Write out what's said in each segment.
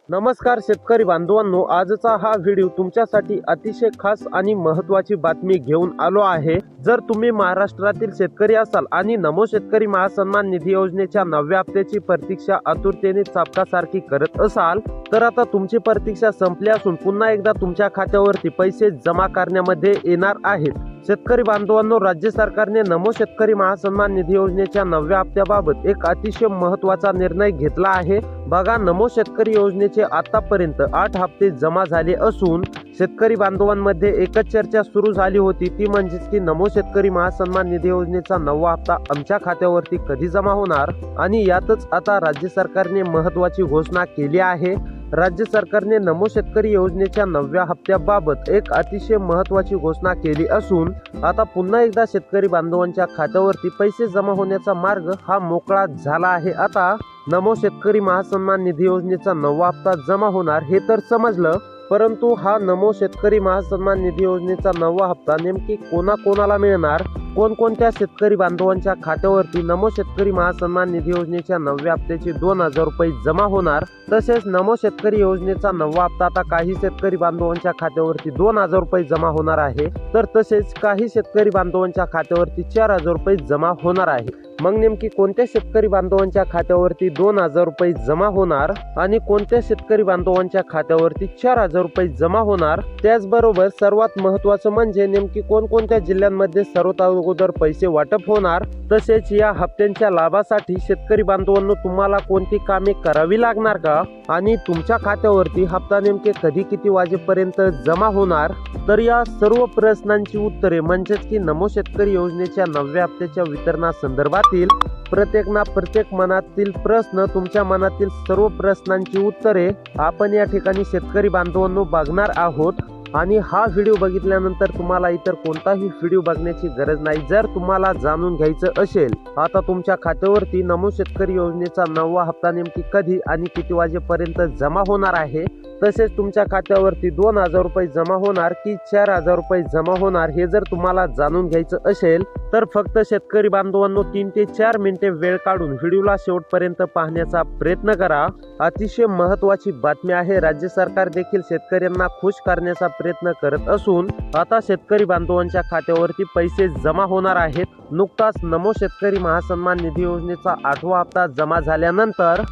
नमस्कार शेतकरी बांधवांनो, आजचा हा व्हिडिओ तुमच्यासाठी अतिशय खास आणि महत्त्वाची बातमी घेऊन आलो आहे। जर तुम्ही महाराष्ट्रातील शेतकरी असाल आणि नमो शेतकरी महासन्मान निधी योजनेच्या 9व्या हप्त्याची प्रतीक्षा आतुरतेने चाबकासारखी करत असाल तर आता तुमची प्रतीक्षा संपली असून पुन्हा एकदा तुमच्या खात्यावरती पैसे जमा करण्यामध्ये येणार आहेत। शेतकरी बांधवांनो, राज्य सरकारने नमो शेतकरी महासन्मान निधी योजनेच्या 9व्या हप्त्याबाबत एक अतिशय महत्त्वाचा निर्णय घेतला आहे। बघा, नमो शेतकरी योजनेचे आतापर्यंत 8 हप्ते जमा झाले असून शेतकरी बांधवांमध्ये एकच चर्चा सुरू झाली होती, ती म्हणजेच की नमो शेतकरी महासन्मान निधी योजनेचा 9वा हप्ता आमच्या खात्यावरती कधी जमा होणार। आणि यातच आता राज्य सरकारने महत्त्वाची घोषणा केली आहे। राज्य सरकारने नमो शेतकरी योजनेच्या 9व्या हप्त्याबाबत एक अतिशय महत्त्वाची घोषणा केली असून आता पुन्हा एकदा शेतकरी बांधवांच्या खात्यावरती पैसे जमा होण्याचा मार्ग हा मोकळा झाला आहे। आता नमो शेतकरी महासन्मान निधी योजनेचा 9वा हप्ता जमा होणार हे तर समजलं, परंतु हा नमो शेतकरी महासन्मान निधी योजनेचा 9वा हप्ता नेमकी कोणाकोणाला मिळणार, कोणकोणत्या शेतकरी बांधवांच्या खात्यावरती नमो शेतकरी महासन्मान निधी योजनेच्या 9व्या हप्त्याचे 2000 रुपये जमा होणार, तसेच नमो शेतकरी योजनेचा 9वा हप्ता आता काही शेतकरी बांधवांच्या खात्यावरती 2000 रुपये जमा होणार आहे, तर तसेच काही शेतकरी बांधवांच्या खात्यावरती 4000 रुपये जमा होणार आहे। मग नेमकी कोणत्या शेतकरी बांधवांच्या खात्यावरती 2000 रुपये जमा होणार आणि कोणत्या शेतकरी बांधवांच्या खात्यावरती 4000 रुपये जमा होणार, त्याचबरोबर सर्वात महत्त्वाचं म्हणजे नेमकी कोणकोणत्या जिल्ह्यांमध्ये सर्वात अगोदर पैसे वाटप होणार, तसेच या हप्त्यांच्या लाभासाठी शेतकरी बांधवांनो तुम्हाला कोणती कामे करावी लागणार का आणि तुमच्या खात्यावरती हप्ता नेमके कधी किती वाजेपर्यंत जमा होणार, तर या सर्व प्रश्नांची उत्तरे म्हणजेच की नमो शेतकरी योजनेच्या 9व्या हप्त्याच्या वितरणासंदर्भातील प्रत्येक मनातील प्रश्न, तुमच्या मनातील सर्व प्रश्नांची उत्तरे आपण या ठिकाणी शेतकरी बांधवांनो बघणार आहोत। आणि हा व्हिडिओ बघितल्यानंतर तुम्हाला इतर कोणताही व्हिडिओ बघण्याची गरज नाही। जर तुम्हाला जाणून घ्यायचं असेल आता तुमच्या खात्यावरती नमो शेतकरी योजनेचा 9वा हप्ता नेमकी कधी आणि किती वाजेपर्यंत जमा होणार आहे, तसेच तुमच्या खात्यावरती 2000 रुपये जमा होणार की 4000 रुपये जमा होणार, हे जर तुम्हाला जाणून घ्यायचं असेल तर फक्त शेतकरी बांधवांनो 3 ते 4 मिनिटे वेळ काढून व्हिडिओला शेवटपर्यंत पाहण्याचा प्रयत्न करा। अतिशय महत्त्वाची बातमी आहे। राज्य सरकार देखील शेतकऱ्यांना खुश करण्याचा प्रयत्न करत असून आता शेतकरी बांधवांच्या खात्यावरती पैसे जमा होणार आहेत। नुकताच नमो शेतकरी महासन्मान निधी योजनेचा 8वा हप्ता जमा झाल्यानंतर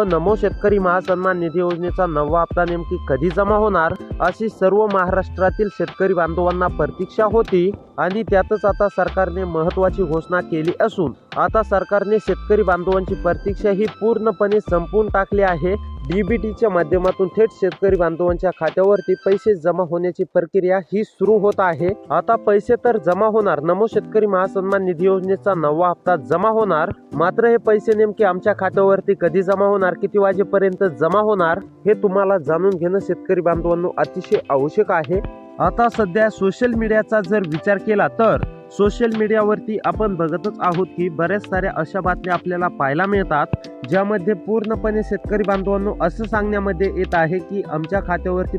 नमो शेतकरी महासन्मान निधी योजनेचा 9वा हप्ता नेमकी कधी जमा होणार अशी सर्व महाराष्ट्रातील शेतकरी बांधवांना प्रतीक्षा होती आणि त्यातच आता सरकारने महत्त्वाची घोषणा केली असून आता सरकारने शेतकरी बांधवांची प्रतीक्षा ही पूर्णपणे संपवून टाकली आहे। डीबीटीच्या माध्यमातून थेट शेतकरी बांधवांच्या खात्यावरती पैसे जमा होण्याची प्रक्रिया ही सुरू होत आहे। आता पैसे तर जमा होणार, नमो शेतकरी महासन्मान निधी योजनेचा 9वा हप्ता जमा होणार, मात्र हे पैसे नेमके आमच्या खात्यावरती कधी जमा होणार, किती वाजेपर्यंत जमा होणार, हे तुम्हाला जाणून घेणं शेतकरी बांधवांनो अतिशय आवश्यक आहे। आता सध्या सोशल मीडियाचा जर विचार केला तर सोशल मीडियावरती आपण बघतच आहोत की बऱ्याच साऱ्या अशा बातम्या आपल्याला पाहायला मिळतात ज्यामध्ये पूर्णपणे शेतकरी बांधवांनो असं सांगण्यामध्ये येत आहे की आमच्या खात्यावरती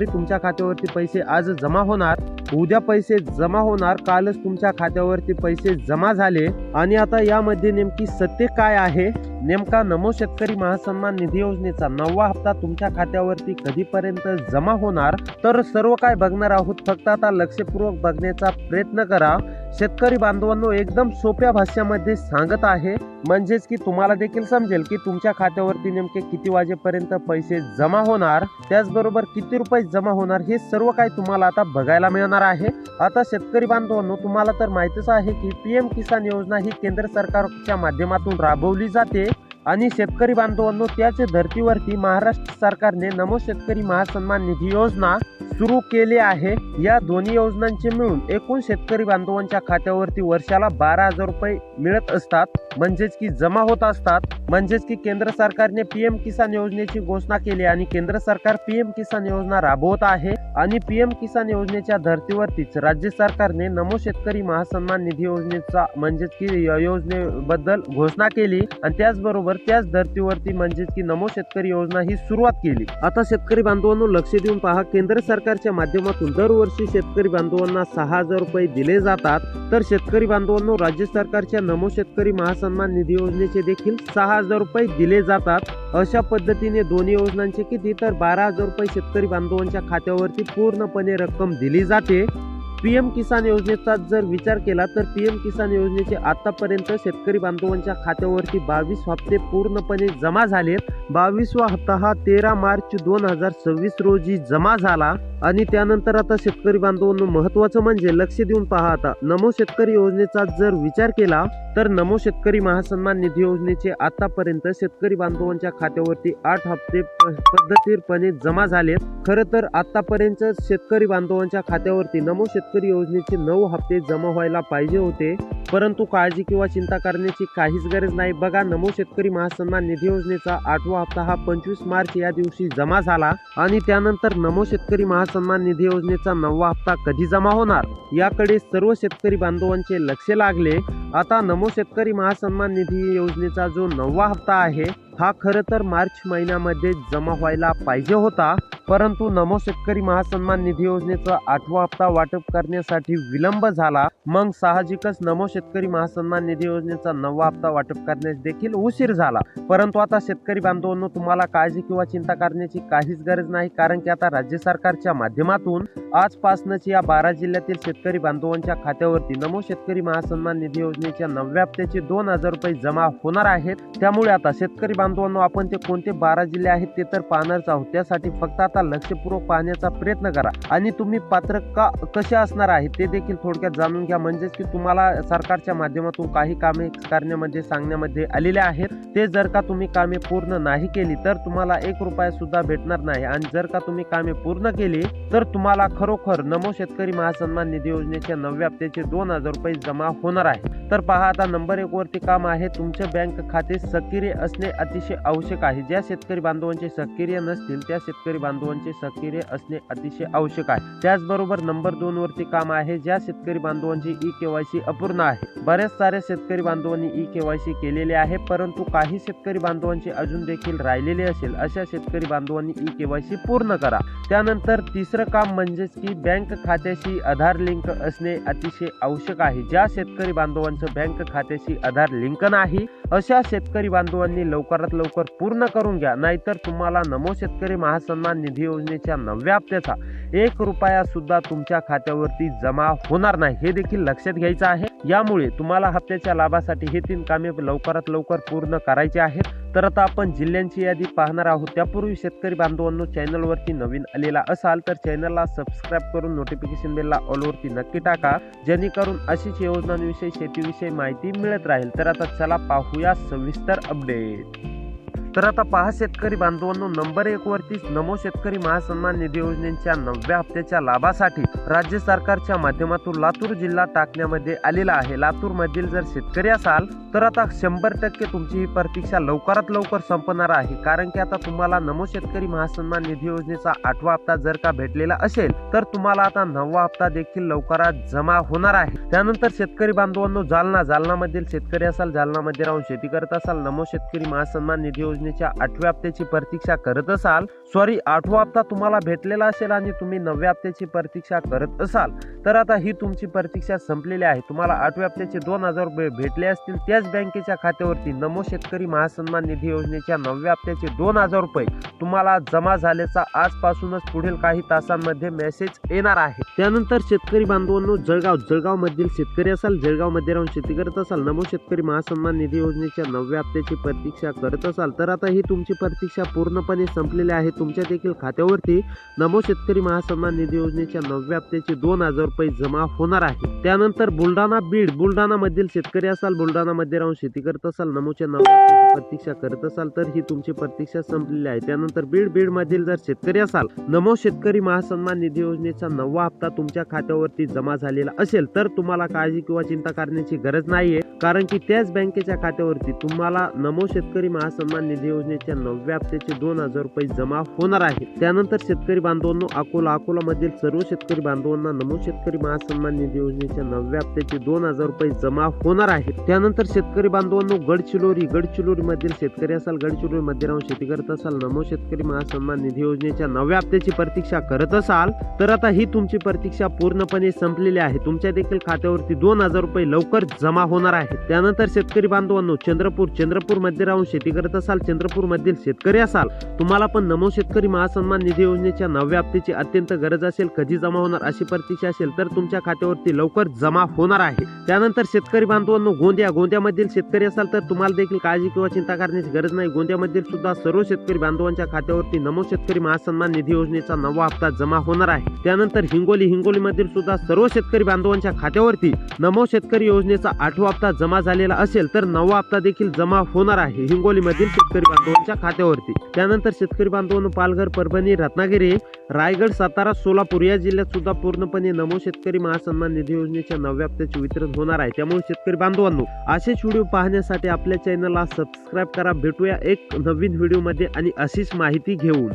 तुमच्या खात्यावरती पैसे आज जमा होणार, उद्या पैसे जमा होणार, कालच तुमच्या खात्यावरती पैसे जमा झाले। आणि आता यामध्ये नेमकी सत्य काय आहे, नेमका नमो शेतकरी महासन्मान निधी योजनेचा 9वा हप्ता तुमच्या खात्यावरती कधीपर्यंत जमा होणार, तर सर्व काय बघणार आहोत। फक्त आता लक्षपूर्वक बघण्याचा प्रयत्न करा। शेतकरी बांधवांनो एकदम सोप्या भाषेमध्ये सांगत आहे, म्हणजेच की तुम्हाला देखील समजेल की तुमच्या खात्यावरती नेमके किती वाजेपर्यंत पैसे जमा होणार, त्याचबरोबर किती रुपये जमा होणार, हे सर्व काही तुम्हाला आता बघायला मिळणार आहे। आता शेतकरी बांधवांनो तुम्हाला तर माहितीच आहे की पीएम किसान योजना ही केंद्र सरकारच्या माध्यमातून राबवली जाते आणि शेतकरी बांधवांनो त्याच धर्तीवरती महाराष्ट्र सरकारने नमो शेतकरी महासन्मान निधी योजना सुरू केली आहे। या दोन्ही योजनांचे मिळून एकूण शेतकरी बांधवांच्या खात्यावरती वर्षाला 12000 रुपये मिळत असतात, म्हणजेच की जमा होत असतात। म्हणजेच की केंद्र सरकारने पीएम किसान योजनेची घोषणा केली आणि केंद्र सरकार पीएम किसान योजना राबवत आहे आणि पीएम किसान योजनेच्या धर्तीवरतीच राज्य सरकारने नमो शेतकरी महासन्मान निधी योजनेचा म्हणजेच की योजनेबद्दल घोषणा केली आणि त्याचबरोबर त्याच धर्तीवरती म्हणजेच की नमो शेतकरी योजना ही सुरुवात केली. आता शेतकरी बांधवांनो लक्ष देऊन पहा, केंद्र सरकारच्या माध्यमातून दरवर्षी शेतकरी बांधवांना 6,000 रुपये दिले जातात. तर शेतकरी बांधवांनो राज्य सरकारच्या नमो शेतकरी महासन्मान निधी योजनेचे देखील 6,000 रुपये दिले जातात. अशा पद्धतीने दोन्ही योजनांचे किती तर 12,000 रुपये शेतकरी बांधवांच्या खात्यावरती पूर्णपणे रक्कम दिली जाते. पीएम किसान योजनेचा जर विचार केला तर पीएम किसान योजनेचे आतापर्यंत शेतकरी बांधवांच्या खात्यावरती 22 हप्ते पूर्णपणे जमा झालेत. 22वा हप्ता हा 13 मार्च 2026 रोजी जमा झाला. आणि त्यानंतर आता शेतकरी बांधवांनो महत्त्वाचं म्हणजे लक्ष देऊन पहा, आता नमो शेतकरी योजनेचा जर विचार केला तर नमो शेतकरी महासन्मान निधी योजनेचे आतापर्यंत शेतकरी बांधवांच्या खात्यावरती 8 हप्ते पद्धतशीरपणे जमा झालेत. खरं तर आतापर्यंत शेतकरी बांधवांच्या खात्यावरती नमो शेतकरी योजनेचे 9 हप्ते जमा व्हायला पाहिजे होते, परंतु काळजी किंवा चिंता करण्याची काहीच गरज नाही. बघा, नमो शेतकरी महासन्मान निधी योजनेचा 8वा हप्ता हा 25 मार्च या दिवशी जमा झाला. आणि त्यानंतर नमो शेतकरी महासन्मान निधी योजनेचा 9वा हप्ता कधी जमा होणार याकडे सर्व शेतकरी बांधवांचे लक्ष लागले. आता नमो शेतकरी महासन्मान निधी योजनेचा जो 9वा हप्ता आहे हा खरं तर मार्च महिन्यामध्ये जमा व्हायला पाहिजे होता, परंतु नमो शेतकरी महासन्मान निधी योजनेचा 8वा हप्ता वाटप करण्यासाठी विलंब झाला. मग साहजिकच नमो शेतकरी महासन्मान निधी योजनेचा 9वा हप्ता वाटप करण्यास देखील उशीर झाला. परंतु आता शेतकरी बांधवांनो तुम्हाला काळजी किंवा चिंता करण्याची काहीच गरज नाही, कारण की आता राज्य सरकारच्या माध्यमातून आजपासूनच या 12 जिल्ह्यातील शेतकरी बांधवांच्या खात्यावरती नमो शेतकरी महासन्मान निधी योजनेच्या 9व्या हप्त्याचे 2,000 रुपये जमा होणार आहेत. त्यामुळे आता शेतकरी बांधवांनो आपण ते कोणते 12 जिल्हे आहेत ते तर पाहणारच आहोत. त्यासाठी फक्त आता लक्षपूर्वक पाहण्याचा प्रयत्न करा आणि तुम्ही पात्र कसे असणार आहे ते देखील थोडक्यात जाणून घ्या. म्हणजेच की तुम्हाला सरकारच्या माध्यमातून काही कामे करण्यामध्ये सांगण्यामध्ये आलेले आहेत, ते जर का तुम्ही कामे पूर्ण नाही केली तर तुम्हाला 1 रुपया सुद्धा भेटणार नाही. आणि जर का तुम्ही कामे पूर्ण केली तर तुम्हाला खरोखर नमो शेतकरी महासन्मान निधी योजनेच्या 9व्या हप्त्याचे 2,000 रुपये जमा होणार आहे. तर पहा, आता नंबर 1 वरती काम आहे, तुमचे बँक खाते सक्रिय असणे अतिशय आवश्यक आहे. ज्या शेतकरी बांधवांचे सक्रिय नसतील त्या शेतकरी बांधवांचे सक्रिय असणे अतिशय आवश्यक आहे. त्याचबरोबर नंबर 2 वरती काम आहे, ज्या शेतकरी बांधवांची ई-केवायसी अपूर्ण आहे. बरेच सारे शेतकरी बांधवांनी ई-केवायसी केलेले आहे, परंतु काही शेतकरी बांधवांची अजून देखील राहिलेले असेल, अशा शेतकरी बांधवांनी ई-केवायसी पूर्ण करा. त्यानंतर तिसरं काम म्हणजेच की बँक खात्याशी आधार लिंक असणे अतिशय आवश्यक आहे. ज्या शेतकरी बांधवांचं बँक खात्याशी आधार लिंक नाही अशा शेतकरी बांधवांनी लवकरात लवकर पूर्ण करून घ्या, नाहीतर तुम्हाला नमो शेतकरी महासन्मान निधी योजनेच्या 9व्या हप्त्याचा 1 रुपया सुद्धा तुमच्या खात्यावरती जमा होणार नाही, हे देखील लक्षात घ्यायचं आहे. यामुळे तुम्हाला हप्त्याच्या लाभासाठी हे 3 कामे लवकरात लवकर पूर्ण करायचे आहेत. तर आता आपण जिल्ह्यांची यादी पाहणार आहोत. त्यापूर्वी शेतकरी बांधवांनो चॅनलवरती नवीन आलेला असाल तर चॅनलला सबस्क्राईब करून नोटिफिकेशन बेलला ऑलवरती नक्की टाका, जेणेकरून अशीच योजनांविषयी शेतीविषयी माहिती मिळत राहील. तर आता चला पाहूया सविस्तर अपडेट. तर आता पहा शेतकरी बांधवांनो, नंबर 1 वरतीच नमो शेतकरी महासन्मान निधी योजनेच्या 9व्या हप्त्याच्या लाभासाठी राज्य सरकारच्या माध्यमातून लातूर जिल्हा टाकण्यामध्ये आलेला आहे. लातूर मधील जर शेतकरी असाल तर आता 100% तुमची ही प्रतीक्षा लवकरात लवकर संपणार आहे, कारण की आता तुम्हाला नमो शेतकरी महासन्मान निधी योजनेचा 8वा हप्ता जर का भेटलेला असेल तर तुम्हाला आता 9वा हप्ता देखील लवकरात जमा होणार आहे. त्यानंतर शेतकरी बांधवांनो जालना मधील शेतकरी असाल, जालनामध्ये राहून शेती करत असाल, नमो शेतकरी महासन्मान निधी योजनेच्या 8व्या हप्त्याची प्रतीक्षा करत असाल, 8वा हप्ता तुम्हाला भेटलेला असेल आणि तुम्ही 9व्या हप्त्याची प्रतीक्षा करत असाल तर आता ही तुमची प्रतीक्षा संपलेली आहे. तुम्हाला 8व्या हप्त्याचे 2,000 रुपये भेटले असतील, त्याच बँकेच्या खात्यावरती नमो शेतकरी महासन्मान निधी योजनेच्या 9व्या हप्त्याचे 2,000 रुपये तुम्हाला जमा झाल्याचा आजपासूनच पुढील काही तासांमध्ये मेसेज येणार आहे. त्यानंतर शेतकरी बांधवांनो जळगाव मधील शेतकरी असाल, जळगाव मध्ये राहून शेती करत असाल, नमो शेतकरी महासन्मान निधी योजनेच्या 9व्या हप्त्याची प्रतीक्षा करत असाल तर आता ही तुमची प्रतीक्षा पूर्णपणे संपलेली आहे. तुमच्या देखील खात्यावरती नमो शेतकरी महासन्मान निधी योजनेच्या 9व्या हप्त्याचे 2,000 रुपये जमा होणार आहे. त्यानंतर बुलढाणा मधील शेतकरी असाल, बुलढाणा मध्ये राहून शेती करत असाल, नमोच्या 9व्या हप्त्याची प्रतीक्षा करत असाल तर ही तुमची प्रतीक्षा संपलेली आहे. त्यानंतर बीड मधील जर शेतकरी असाल, नमो शेतकरी महासन्मान निधी योजनेचा 9वा हप्ता तुमच्या खात्यावरती जमा झालेला असेल तर तुम्हाला काळजी किंवा चिंता करण्याची गरज नाहीये, कारण की त्याच बँकेच्या खात्यावरती तुम्हाला नमो शेतकरी महासन्मान निधी निधी योजनेच्या 9व्या हप्त्याचे 2,000 रुपये जमा होणार आहे. त्यानंतर शेतकरी बांधवांनो, अकोला मधील सर्व शेतकरी बांधवांना नमो शेतकरी महासन्मान निधी योजनेच्या 9व्या हप्त्याचे 2,000 रुपये जमा होणार आहे. त्यानंतर शेतकरी बांधवांनो, गडचिरोली मधील शेतकरी असाल, गडचिरोली मध्ये राहून शेती करत असाल, नमो शेतकरी महासन्मान निधी योजनेच्या 9व्या हप्त्याची प्रतीक्षा करत असाल तर आता ही तुमची प्रतीक्षा पूर्णपणे संपलेली आहे. तुमच्या देखील खात्यावरती 2,000 रुपये लवकर जमा होणार आहे. त्यानंतर शेतकरी बांधवांनो, चंद्रपूर मध्ये राहून शेती करत असाल, चंद्रपूर मधील शेतकरी असाल, तुम्हाला पण नमो शेतकरी महासन्मान निधी योजनेच्या 9व्या हप्त्याची अत्यंत गरज असेल, कधी जमा होणार अशी प्रतीक्षा असेल तर तुमच्या खात्यावरती लवकर जमा होणार आहे. त्यानंतर शेतकरी बांधवांनो, गोंदियामधील शेतकरी असाल तर तुम्हाला देखील काळजी किंवा चिंता करण्याची गरज नाही. गोंदियामधील सुद्धा सर्व शेतकरी बांधवांच्या खात्यावरती नमो शेतकरी महासन्मान निधी योजनेचा 9वा हप्ता जमा होणार आहे. त्यानंतर हिंगोली मधील सुद्धा सर्व शेतकरी बांधवांच्या खात्यावरती नमो शेतकरी योजनेचा 8वा हप्ता जमा झालेला असेल तर 9वा हप्ता देखील जमा होणार आहे हिंगोलीमधील शेतकरी बांधवांच्या खात्यावरती. त्यानंतर शेतकरी बांधवांनो, पालघर, परभणी, रत्नागिरी, रायगड, सातारा, सोलापूर या जिल्ह्यात सुद्धा पूर्णपणे नमो शेतकरी महासन्मान निधी योजनेच्या 9व्या हप्त्याचे वितरण होणार आहे. त्यामुळे शेतकरी बांधवांनो, असेच व्हिडिओ पाहण्यासाठी आपल्या चॅनलला सबस्क्राईब करा. भेटूया एक नवीन व्हिडिओ मध्ये आणि अशीच माहिती घेऊन.